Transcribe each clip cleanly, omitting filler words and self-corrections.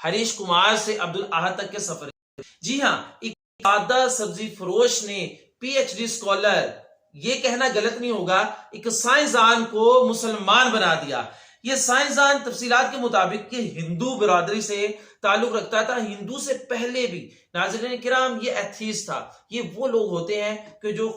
हरीश कुमार से अब्दुल अहद तक के सफर। जी हाँ, एक सादा सब्जी फरोश ने पीएचडी स्कॉलर, ये कहना गलत नहीं होगा, एक साइंसदान को मुसलमान बना दिया। ये साइंसदान तफसीलात के मुताबिक कि हिंदू बिरादरी से ताल्लुक रखता था, हिंदू से पहले भी। नाज़रीन किराम, ये एथीस्ट था। ये वो लोग होते हैं कि जो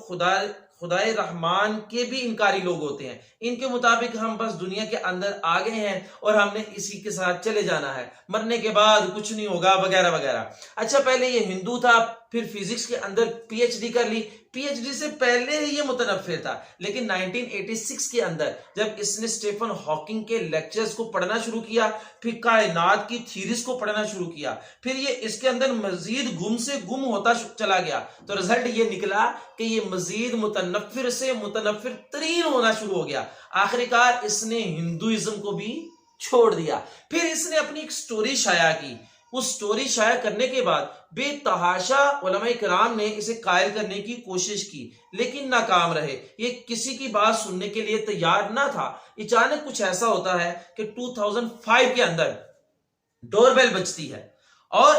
खुदाए रहमान के भी इनकारी लोग होते हैं। इनके मुताबिक हम बस दुनिया के अंदर आ गए हैं और हमने इसी के साथ चले जाना है, मरने के बाद कुछ नहीं होगा वगैरह वगैरह। अच्छा, पहले ये हिंदू था, फिर फिजिक्स के अंदर पीएचडी कर ली। पीएचडी से पहले ही ये मुतनफ़िर था, लेकिन 1986 के अंदर जब इसने स्टीफन हॉकिंग के लेक्चर्स को पढ़ना शुरू किया, फिर कायनात की थीरीज को पढ़ना शुरू किया, फिर ये इसके अंदर मजीद गुम से गुम होता चला गया, तो रिजल्ट ये निकला कि ये मजीद मुतनफ़िर से मुतनफ़िर तरीन होना शुरू हो गया। आखिरकार इसने हिंदुइज्म को भी छोड़ दिया। फिर इसने अपनी एक स्टोरी शाया की। उस स्टोरी शाया करने के बाद बेतहाशा उलमाए किराम ने इसे कायल करने की कोशिश की, लेकिन नाकाम रहे। ये किसी की बात सुनने के लिए तैयार ना था। अचानक कुछ ऐसा होता है कि 2005 के अंदर डोरबेल बजती है और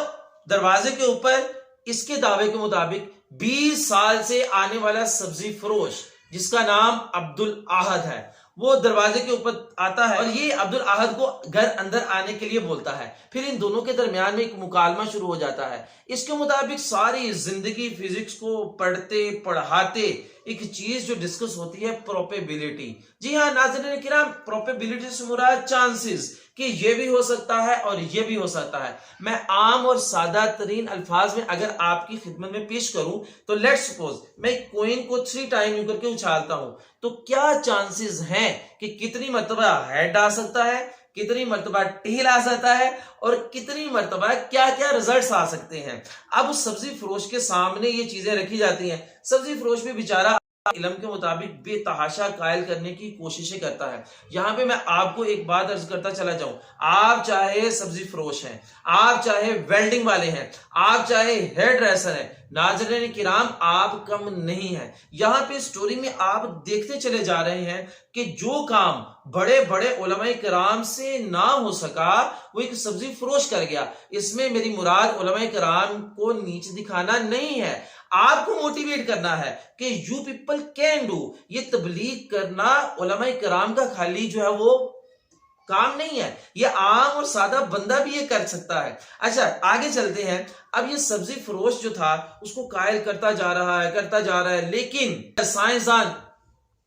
दरवाजे के ऊपर इसके दावे के मुताबिक 20 साल से आने वाला सब्जी फरोश, जिसका नाम अब्दुल अहद है, वो दरवाजे के ऊपर आता है और ये अब्दुल अहद को घर अंदर आने के लिए बोलता है। फिर इन दोनों के दरमियान में एक मुकालमा शुरू हो जाता है। इसके मुताबिक सारी जिंदगी फिजिक्स को पढ़ते पढ़ाते एक चीज जो डिस्कस होती है, प्रोबेबिलिटी। जी हाँ नाज़रीन किराम, प्रोबेबिलिटी से मुराद चांसेस, कि ये भी हो सकता है और ये भी हो सकता है। मैं आम और सादा तरीन अल्फाज में अगर आपकी खिदमत में पेश करूं तो लेट्स सपोज मैं कोइन को 3 टाइम यूं करके उछालता हूं, तो क्या चांसेस हैं कि कितनी मर्तबा हेड आ सकता है, कितनी मर्तबा टेल आ सकता है और कितनी मर्तबा क्या क्या रिजल्ट्स आ सकते हैं। अब उस सब्जी फरोश के सामने ये चीजें रखी जाती हैं। सब्जी फरोश भी बेचारा इल्म के मुताबिक बेतहाशा कायल करने की कोशिशें करता है। यहां पे मैं आपको एक बात अर्ज करता चला जाऊं, आप चाहे सब्जी फरोश हैं, आप चाहे वेल्डिंग वाले हैं, आप चाहे हेयर ड्रेसर हैं, नाज़रीन किराम आप कम नहीं है। यहां पे स्टोरी में आप देखते चले जा रहे हैं कि जो काम बड़े बड़े उलमाए किराम से ना हो सका वो एक सब्जी फरोश कर गया। इसमें मेरी मुराद उलमाए किराम को नीचे दिखाना नहीं है, आपको मोटिवेट करना है कि यू पीपल कैन डू। ये तबलीग करना उलमाए किराम का खाली जो है वो काम नहीं है, ये आम और सादा बंदा भी ये कर सकता है। अच्छा आगे चलते हैं। अब ये सब्जी फरोश जो था उसको कायल करता जा रहा है, लेकिन साइंसदान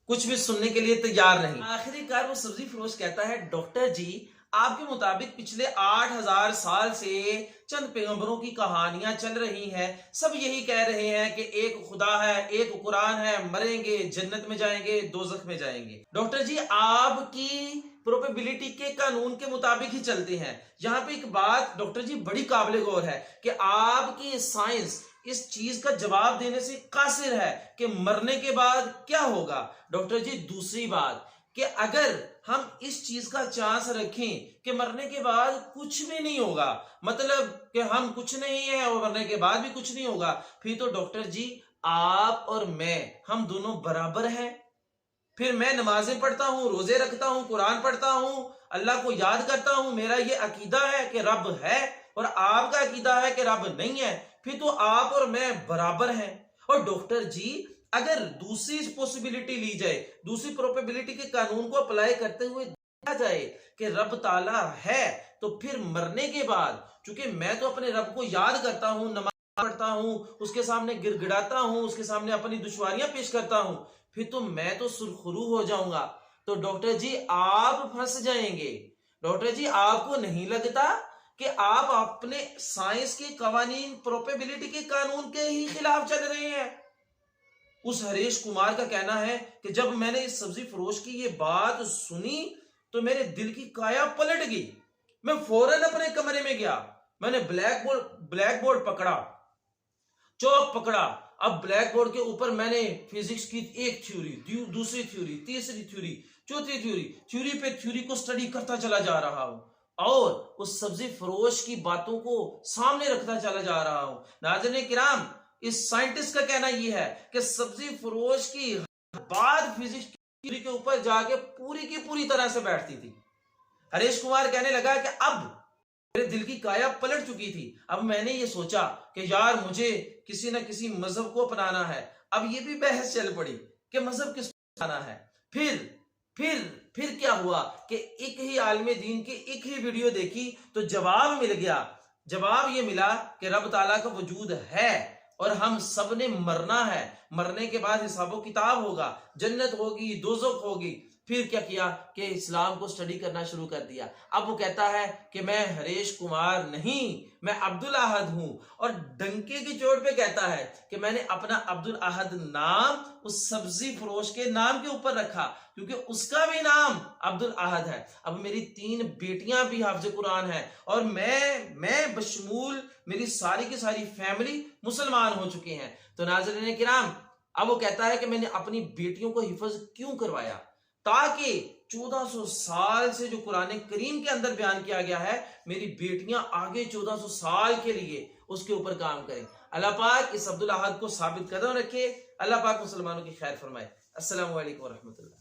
कुछ भी सुनने के लिए तैयार नहीं। आखिरकार वो सब्जी फरोश कहता है, डॉक्टर जी आपके मुताबिक पिछले 8000 साल से चंद पैगंबरों की कहानियां चल रही हैं, सब यही कह रहे हैं कि एक खुदा है, एक कुरान है, मरेंगे जन्नत में जाएंगे, दोजख में जाएंगे। डॉक्टर जी आपकी प्रोबेबिलिटी के कानून के मुताबिक ही चलते हैं। यहाँ पे एक बात डॉक्टर जी बड़ी काबिल गौर है कि आपकी साइंस इस चीज का जवाब देने से कासिर है कि मरने के बाद क्या होगा। डॉक्टर जी दूसरी बात कि अगर हम इस चीज का चांस रखें कि मरने के बाद कुछ भी नहीं होगा, मतलब कि हम कुछ नहीं है और मरने के बाद भी कुछ नहीं होगा, फिर तो डॉक्टर जी आप और मैं हम दोनों बराबर हैं। फिर मैं नमाजें पढ़ता हूं, रोजे रखता हूं, कुरान पढ़ता हूं, अल्लाह को याद करता हूं, मेरा ये अकीदा है कि रब है और आपका अकीदा है कि रब नहीं है, फिर तो आप और मैं बराबर हैं। और डॉक्टर जी अगर दूसरी पॉसिबिलिटी ली जाए, दूसरी प्रोबेबिलिटी के कानून को अप्लाई करते हुए देखा जाए कि रब ताला है, तो फिर मरने के बाद चूंकि मैं तो अपने रब को याद करता हूं, नमाज पढ़ता हूं, उसके सामने गिड़गिड़ाता हूं, उसके सामने अपनी दुश्वारियां पेश करता हूं, फिर तो मैं तो सुरखरू हो जाऊंगा। तो डॉक्टर जी आप फंस जाएंगे। डॉक्टर जी आपको नहीं लगता कि आप अपने साइंस के कवानीन, प्रोबेबिलिटी के कानून के ही खिलाफ चल रहे हैं। उस हरीश कुमार का कहना है कि जब मैंने इस सब्जी फरोश की ये बात सुनी तो मेरे दिल की काया पलट गई। मैं फौरन अपने कमरे में गया, मैंने ब्लैक बोर्ड पकड़ा, चौक पकड़ा। अब ब्लैक बोर्ड के ऊपर मैंने फिजिक्स की एक थ्योरी, दूसरी थ्योरी, तीसरी थ्योरी, चौथी थ्योरी पे थ्योरी को स्टडी करता चला जा रहा हूं और उस सब्जी फरोश की बातों को सामने रखता चला जा रहा हूं। नाज़रीन किराम इस साइंटिस्ट का कहना यह है कि सब्जी फरोश की बात फिजिक्स की थ्योरी के ऊपर जाके पूरी की पूरी तरह से बैठती थी। हरीश कुमार कहने लगा कि अब میرے دل کی کایا پلٹ چکی تھی. اب میں نے یہ سوچا کہ یار مجھے کسی نہ کسی مذہب کو اپنانا ہے. اب یہ بھی بحث چل پڑی کہ مذہب کس کو اپنانا ہے. پھر کیا ہوا کہ ایک ہی عالم دین کی ایک ہی ویڈیو دیکھی تو جواب مل گیا. جواب یہ ملا کہ رب تعالیٰ کا وجود ہے اور ہم سب نے مرنا ہے. مرنے کے بعد حساب و کتاب ہوگا, جنت ہوگی, دوزخ ہوگی. پھر کیا کیا کہ اسلام کو سٹڈی کرنا شروع کر دیا. اب وہ کہتا ہے کہ میں ہریش کمار نہیں, میں عبدالاحد ہوں. اور ڈنکے کی چوٹ پہ کہتا ہے کہ میں نے اپنا عبدالاحد نام اس سبزی فروش کے نام کے اوپر رکھا کیونکہ اس کا بھی نام عبدالاحد ہے. اب میری 3 بیٹیاں بھی حافظ قرآن ہیں اور میں بشمول میری ساری کی ساری فیملی مسلمان ہو چکے ہیں. تو ناظرین کرام, اب وہ کہتا ہے کہ میں نے اپنی بیٹیوں کو حفظ کیوں کروایا؟ تاکہ 1400 سال سے جو قرآن کریم کے اندر بیان کیا گیا ہے, میری بیٹیاں آگے 1400 سال کے لیے اس کے اوپر کام کریں. اللہ پاک اس عبدالاحد کو ثابت قدم رکھے. اللہ پاک مسلمانوں کی خیر فرمائے. السلام علیکم ورحمۃ اللہ.